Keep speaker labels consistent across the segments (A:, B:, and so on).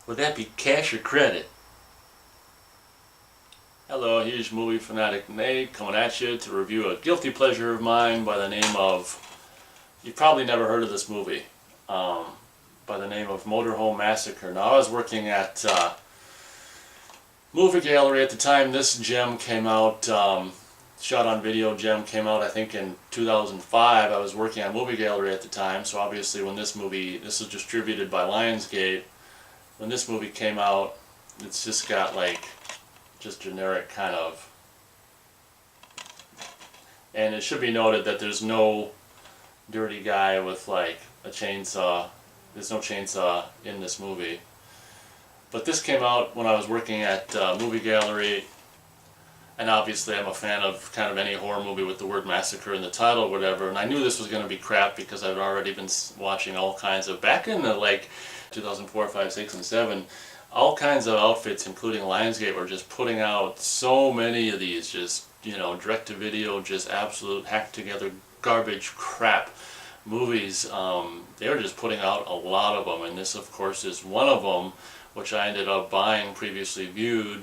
A: Would that be cash or credit? Hello, here's Movie Fanatic Nate coming at you to review a guilty pleasure of mine by the name of, you've probably never heard of this movie, by the name of Motorhome Massacre. Now, I was working at Movie Gallery at the time this gem came out, shot on video gem came out I think in 2005. I was working at Movie Gallery at the time, so obviously when this was distributed by Lionsgate, when this movie came out, it's just got like just generic kind of, and it should be noted that there's no dirty guy with like a chainsaw. There's no chainsaw in this movie. But this came out when I was working at Movie Gallery, and obviously I'm a fan of kind of any horror movie with the word massacre in the title or whatever, and I knew this was going to be crap because I'd already been watching all kinds of, back in the like 2004, 5, 6, and 7, all kinds of outfits, including Lionsgate, were just putting out so many of these, just, you know, direct-to-video, just absolute hacked-together garbage crap movies. They were just putting out a lot of them, and this, of course, is one of them, which I ended up buying previously viewed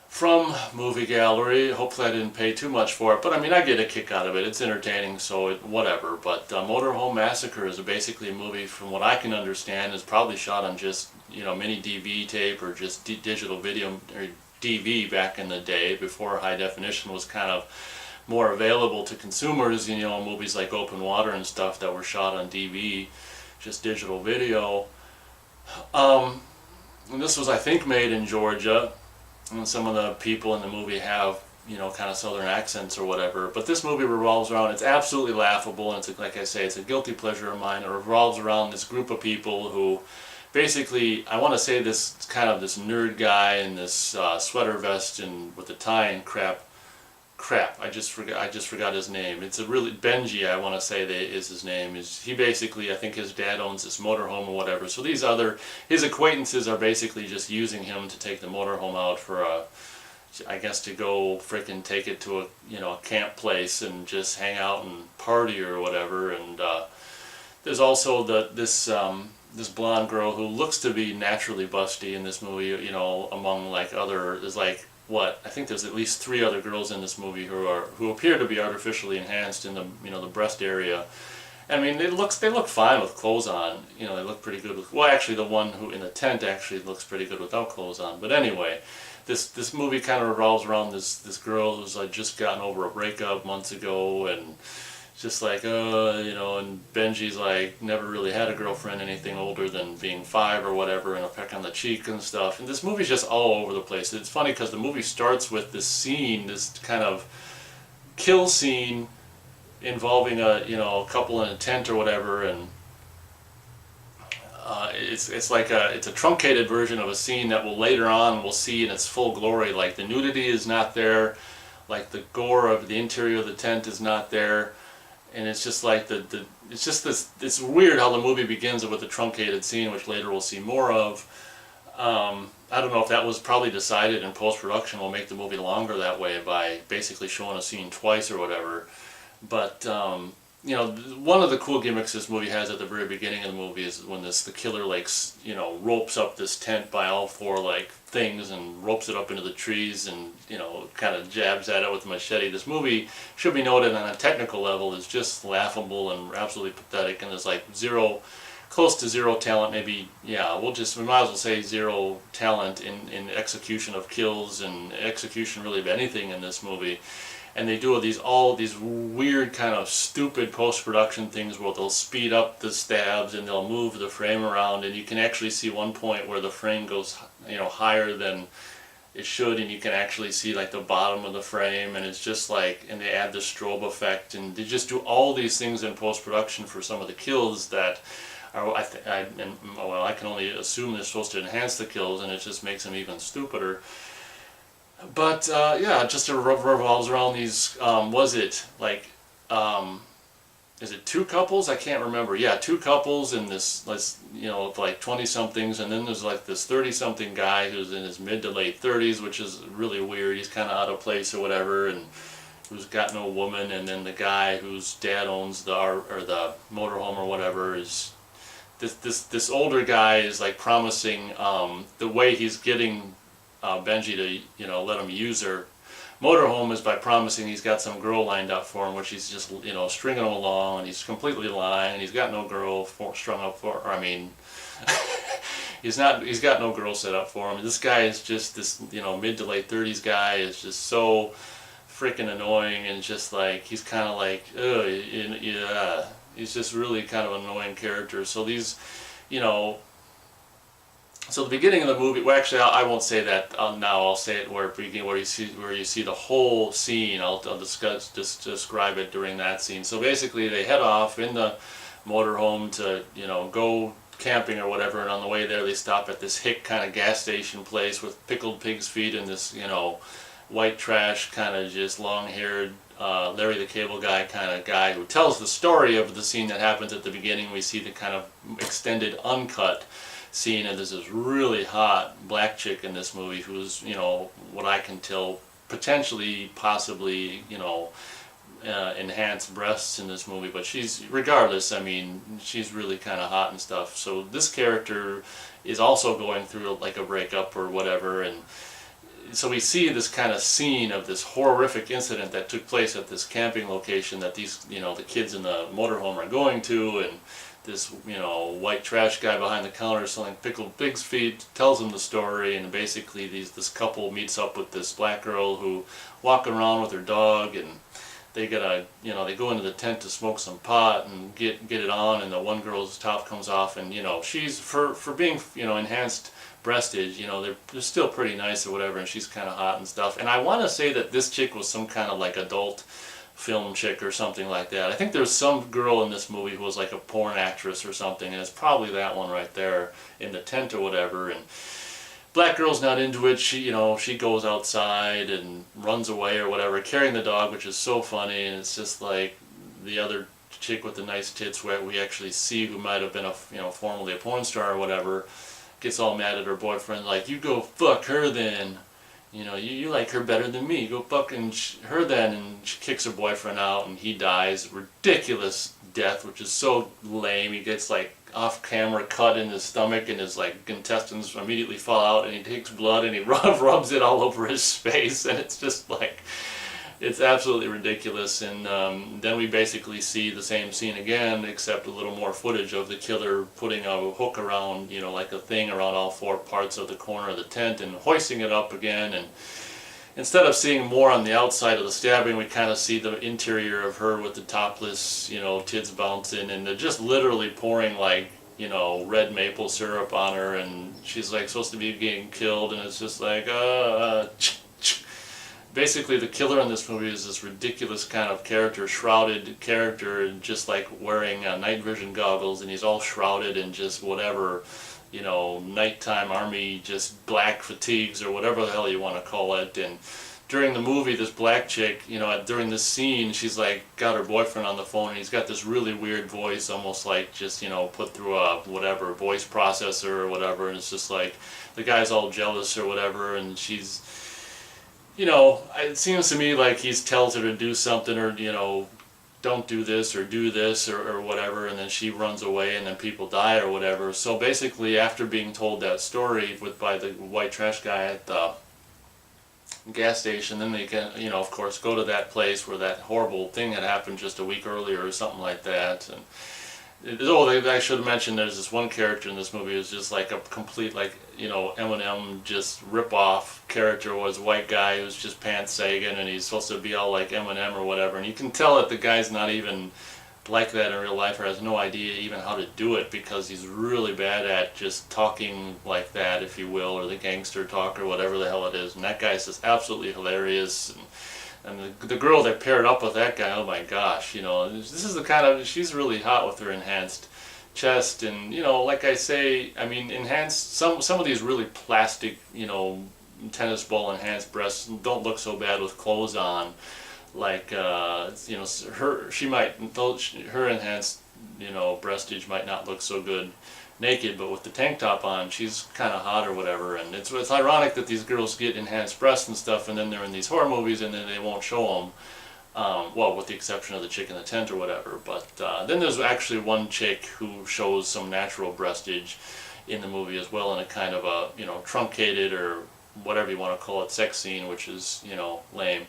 A: from Movie Gallery. Hopefully I didn't pay too much for it, but I mean, I get a kick out of it. It's entertaining, so whatever. But Motorhome Massacre is basically a movie, from what I can understand, is probably shot on just, you know, mini DV tape or just digital video, or DV back in the day, before high definition was kind of more available to consumers. You know, movies like Open Water and stuff that were shot on DV, just digital video. And this was, I think, made in Georgia. And some of the people in the movie have, you know, kind of southern accents or whatever. But this movie revolves around, it's absolutely laughable, and it's, like I say, it's a guilty pleasure of mine. It revolves around this group of people who basically, I want to say this kind of this nerd guy in this sweater vest and with the tie and crap. I just forgot his name. It's a really, Benji, I want to say that is his name. He basically, I think his dad owns this motorhome or whatever. So these his acquaintances are basically just using him to take the motorhome out for I guess to go frickin' take it to a, you know, a camp place and just hang out and party or whatever. And there's also this blonde girl who looks to be naturally busty in this movie, you know, among like there's like, I think there's at least 3 other girls in this movie who appear to be artificially enhanced in the, you know, the breast area. I mean, they look fine with clothes on. You know, they look pretty good with, well, actually the one who in the tent actually looks pretty good without clothes on. But anyway, this movie kind of revolves around this girl who's like just gotten over a breakup months ago, and just like, you know, and Benji's like never really had a girlfriend, anything older than being 5 or whatever, and a peck on the cheek and stuff. And this movie's just all over the place. It's funny because the movie starts with this scene, this kind of kill scene involving a couple in a tent or whatever, and it's like it's a truncated version of a scene that later on we'll see in its full glory. Like the nudity is not there, like the gore of the interior of the tent is not there. And it's just like it's just it's weird how the movie begins with a truncated scene, which later we'll see more of. I don't know if that was probably decided in post-production. We'll make the movie longer that way by basically showing a scene twice or whatever. But you know, one of the cool gimmicks this movie has at the very beginning of the movie is when the killer, like, you know, ropes up this tent by all 4 like things and ropes it up into the trees and, you know, kind of jabs at it with a machete. This movie, should be noted on a technical level, is just laughable and absolutely pathetic, and there's like close to zero talent, maybe, yeah, we might as well say zero talent in execution of kills and execution really of anything in this movie. And they do all these weird kind of stupid post-production things where they'll speed up the stabs and they'll move the frame around, and you can actually see one point where the frame goes, you know, higher than it should, and you can actually see like the bottom of the frame, and it's just like, and they add the strobe effect, and they just do all these things in post-production for some of the kills that are, well, I can only assume they're supposed to enhance the kills, and it just makes them even stupider. But yeah, it just revolves around these, was it like, is it 2 couples? I can't remember. Yeah, 2 couples in this, you know, like 20-somethings, and then there's like this 30-something guy who's in his mid to late 30s, which is really weird. He's kind of out of place or whatever, and who's got no woman. And then the guy whose dad owns the motorhome or whatever is this older guy is like promising, the way he's getting Benji to, you know, let him use her motorhome is by promising he's got some girl lined up for him, which he's just, you know, stringing him along, and he's completely lying. He's got no girl strung up for, or I mean, he's got no girl set up for him. This guy is just this, you know, mid to late 30s guy is just so freaking annoying, and just like, he's kind of like, ugh, yeah, he's just really kind of an annoying character. So these, you know, so the beginning of the movie, well, actually, I won't say that now. I'll say it where you see the whole scene. I'll describe it during that scene. So basically, they head off in the motorhome to, you know, go camping or whatever, and on the way there, they stop at this hick kind of gas station place with pickled pig's feet and this, you know, white trash kind of just long-haired Larry the Cable Guy kind of guy who tells the story of the scene that happens at the beginning. We see the kind of extended uncut scene, and there's this really hot black chick in this movie who's, you know, what I can tell, potentially, possibly, you know, enhanced breasts in this movie, but she's, regardless, I mean, she's really kind of hot and stuff. So this character is also going through like a breakup or whatever, and so we see this kind of scene of this horrific incident that took place at this camping location that these, you know, the kids in the motorhome are going to, and this, you know, white trash guy behind the counter selling pickled pig's feet tells them the story, and basically this couple meets up with this black girl who walking around with her dog, and they gotta, you know, they go into the tent to smoke some pot and get it on, and the one girl's top comes off, and, you know, she's, for being, you know, enhanced breastage, you know, they're still pretty nice or whatever, and she's kind of hot and stuff. And I want to say that this chick was some kind of like adult film chick or something like that. I think there's some girl in this movie who was like a porn actress or something, and it's probably that one right there in the tent or whatever. And black girl's not into it. She, you know, she goes outside and runs away or whatever, carrying the dog, which is so funny. And it's just like the other chick with the nice tits, where we actually see, who might have been a, you know, formerly a porn star or whatever, gets all mad at her boyfriend, like, you go fuck her then. You know, you like her better than me. Go fucking her then. And she kicks her boyfriend out, and he dies. Ridiculous death, which is so lame. He gets like off-camera cut in his stomach, and his like intestines immediately fall out, and he takes blood and he rubs it all over his face, and it's just like, it's absolutely ridiculous. And then we basically see the same scene again, except a little more footage of the killer putting a hook around, you know, like a thing around all four parts of the corner of the tent and hoisting it up again. And instead of seeing more on the outside of the stabbing, we kind of see the interior of her with the topless, you know, tits bouncing, and they're just literally pouring like, you know, red maple syrup on her, and she's like supposed to be getting killed, and it's just like, basically, the killer in this movie is this ridiculous kind of character, shrouded character, and just like wearing night vision goggles, and he's all shrouded in just whatever, you know, nighttime army, just black fatigues or whatever the hell you want to call it. And during the movie, this black chick, you know, during this scene, she's like got her boyfriend on the phone, and he's got this really weird voice, almost like just, you know, put through a whatever voice processor or whatever, and it's just like the guy's all jealous or whatever, and she's, you know, it seems to me like he tells her to do something, or, you know, don't do this or do this or whatever, and then she runs away, and then people die or whatever. So basically, after being told that story by the white trash guy at the gas station, then they can, you know, of course, go to that place where that horrible thing had happened just a week earlier or something like that. And I should have mentioned, there's this one character in this movie who's just like a complete, like, you know, Eminem just rip-off character, was a white guy who's just pants sagging, and he's supposed to be all like Eminem or whatever, and you can tell that the guy's not even like that in real life, or has no idea even how to do it, because he's really bad at just talking like that, if you will, or the gangster talk or whatever the hell it is. And that guy's just absolutely hilarious. And the girl that paired up with that guy, oh my gosh, you know, this is the kind of, she's really hot with her enhanced chest. And, you know, like I say, I mean, enhanced, some of these really plastic, you know, tennis ball enhanced breasts don't look so bad with clothes on. Like, you know, her enhanced, you know, breastage might not look so good naked, but with the tank top on, she's kind of hot or whatever. And it's ironic that these girls get enhanced breasts and stuff, and then they're in these horror movies, and then they won't show them. Well, with the exception of the chick in the tent or whatever. But then there's actually one chick who shows some natural breastage in the movie as well, in a kind of a, you know, truncated or whatever you want to call it, sex scene, which is, you know, lame.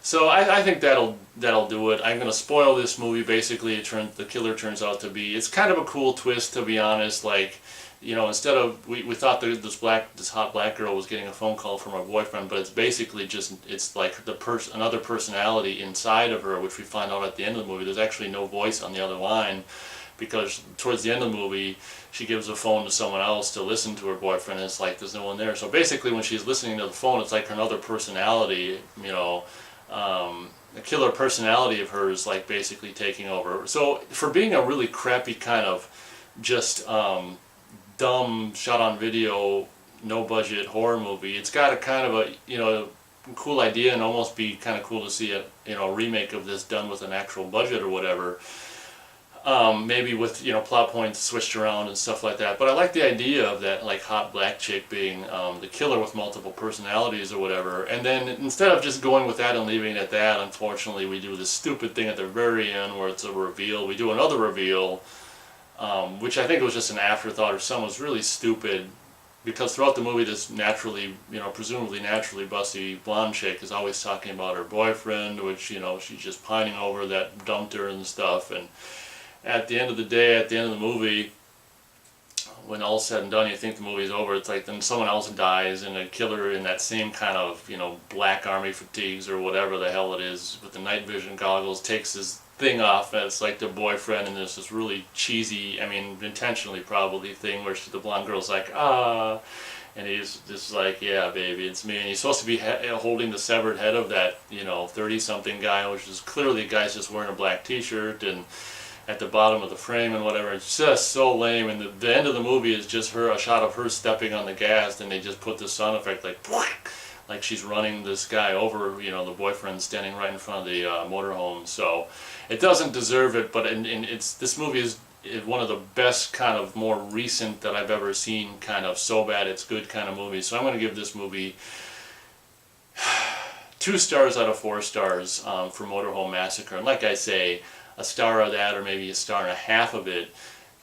A: So I think that'll do it. I'm gonna spoil this movie. Basically, the killer turns out to be, it's kind of a cool twist, to be honest. Like, you know, instead of, we thought that this hot black girl was getting a phone call from her boyfriend, but it's basically just, it's like another personality inside of her, which we find out at the end of the movie. There's actually no voice on the other line, because towards the end of the movie, she gives the phone to someone else to listen to her boyfriend, and it's like there's no one there. So basically, when she's listening to the phone, it's like another personality, you know, a killer personality of hers, like basically taking over. So for being a really crappy kind of just dumb shot on video, no budget horror movie, it's got a kind of a, you know, cool idea, and almost be kind of cool to see a, you know, remake of this done with an actual budget or whatever. Maybe with, you know, plot points switched around and stuff like that. But I like the idea of that, like, hot black chick being the killer with multiple personalities or whatever. And then instead of just going with that and leaving it at that, unfortunately, we do this stupid thing at the very end where it's a reveal. We do another reveal, which I think was just an afterthought, or something was really stupid. Because throughout the movie, this naturally, you know, presumably naturally busty blonde chick is always talking about her boyfriend, which, you know, she's just pining over that dumped her and stuff. And at the end of the day, at the end of the movie, when all's said and done, you think the movie's over, it's like then someone else dies, and a killer in that same kind of, you know, black army fatigues or whatever the hell it is, with the night vision goggles, takes his thing off, and it's like the boyfriend, and there's this really cheesy, I mean, intentionally probably, thing where the blonde girl's like, ah, and he's just like, yeah, baby, it's me. And he's supposed to be holding the severed head of that, you know, 30-something guy, which is clearly the guy's just wearing a black t-shirt, and at the bottom of the frame and whatever. It's just so lame. And the end of the movie is just her, a shot of her stepping on the gas, and they just put the sound effect like she's running this guy over, you know, the boyfriend standing right in front of the motorhome. So it doesn't deserve it, but this movie is one of the best kind of more recent that I've ever seen, kind of so bad it's good kind of movies. So I'm going to give this movie 2 stars out of 4 stars for Motorhome Massacre. And like I say, a star of that, or maybe a star and a half of it,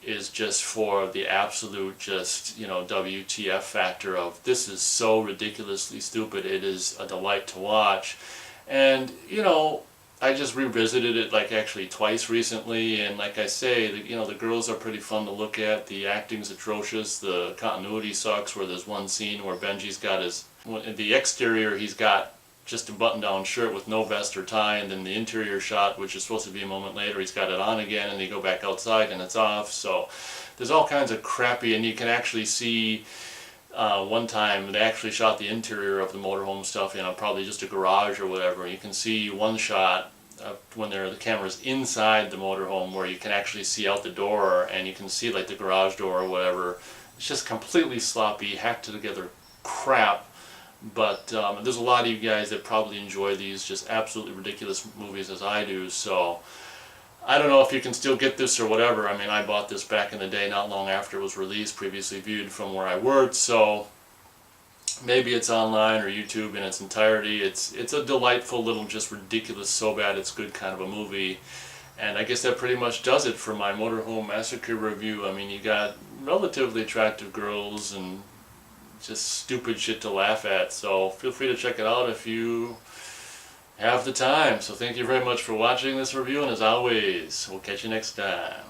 A: is just for the absolute, just, you know, WTF factor of, this is so ridiculously stupid, it is a delight to watch. And, you know, I just revisited it, like, actually twice recently, and like I say, you know, the girls are pretty fun to look at, the acting's atrocious, the continuity sucks, where there's one scene where Benji's got in the exterior, he's got just a button-down shirt with no vest or tie, and then the interior shot, which is supposed to be a moment later, he's got it on again, and they go back outside and it's off. So there's all kinds of crappy, and you can actually see one time they actually shot the interior of the motorhome stuff in probably just a garage or whatever. You can see one shot when the camera's inside the motorhome where you can actually see out the door, and you can see like the garage door or whatever. It's just completely sloppy, hacked together crap. But there's a lot of you guys that probably enjoy these just absolutely ridiculous movies as I do, so I don't know if you can still get this or whatever. I mean, I bought this back in the day, not long after it was released, previously viewed from where I worked, so maybe it's online or YouTube in its entirety. It's a delightful little, just ridiculous, so bad it's good kind of a movie. And I guess that pretty much does it for my Motorhome Massacre review. I mean, you got relatively attractive girls and just stupid shit to laugh at, so feel free to check it out if you have the time. So thank you very much for watching this review, and as always, we'll catch you next time.